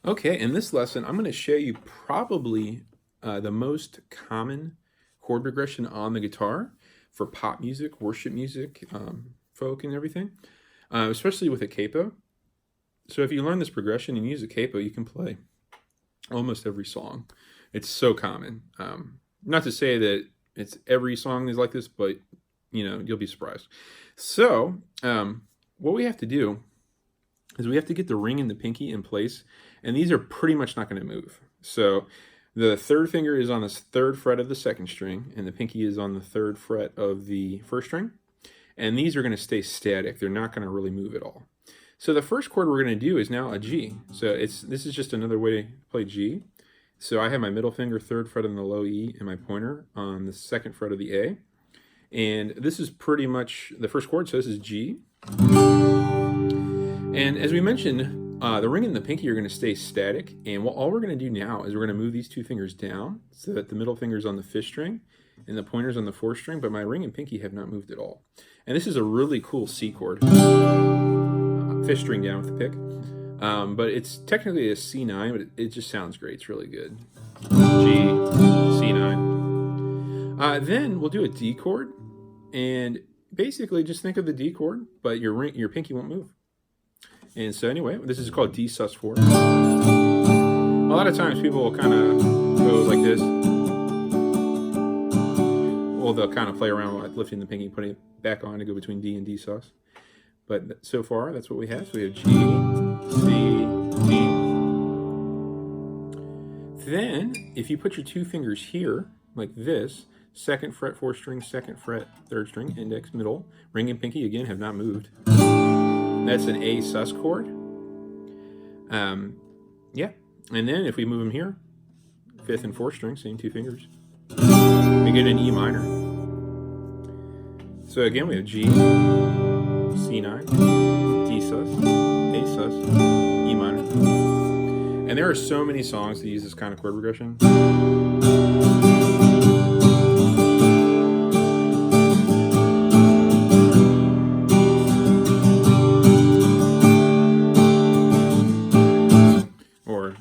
Okay, in this lesson, I'm going to show you probably the most common chord progression on the guitar for pop music, worship music, folk, and everything, especially with a capo. So if you learn this progression and use a capo, you can play almost every song. It's so common. Not to say that it's every song is like this, but you'll be surprised. So what we have to do is we have to get the ring and the pinky in place, and these are pretty much not going to move. So the third finger is on the third fret of the second string, and the pinky is on the third fret of the first string, and these are going to stay static. They're not going to really move at all. So the first chord we're going to do is now a G. So this is just another way to play G. So I have my middle finger, third fret on the low E, and my pointer on the second fret of the A. And this is pretty much the first chord, so this is G. And as we mentioned, the ring and the pinky are going to stay static. And all we're going to do now is we're going to move these two fingers down so that the middle finger is on the fifth string and the pointer's on the fourth string, but my ring and pinky have not moved at all. And this is a really cool C chord. Fifth string down with the pick. But it's technically a C9, but it just sounds great. It's really good. G, C9. Then we'll do a D chord. And basically just think of the D chord, but your pinky won't move. And so anyway, this is called D sus4. A lot of times people will kind of go like this. Well, they'll kind of play around with lifting the pinky, putting it back on to go between D and D sus. But so far, that's what we have. So we have G, C, D. Then, if you put your two fingers here, like this, second fret, fourth string, second fret, third string, index, middle, ring and pinky, again, have not moved. That's an A sus chord. Yeah. And then if we move them here, fifth and fourth string, same two fingers, we get an E minor. So again, we have G, C9, D sus, A sus, E minor. And there are so many songs that use this kind of chord progression. Or,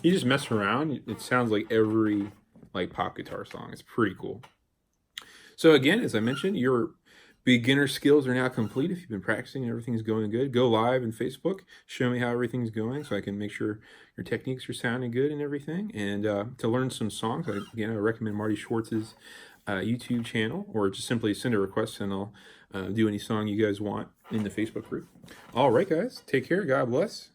you just mess around, it sounds like every pop guitar song. It's pretty cool. So again, as I mentioned, your beginner skills are now complete. If you've been practicing and everything's going good, go live in Facebook, show me how everything's going so I can make sure your techniques are sounding good and everything. And to learn some songs, again, I recommend Marty Schwartz's YouTube channel, or just simply send a request and I'll do any song you guys want in the Facebook group. All right, guys, take care. God bless.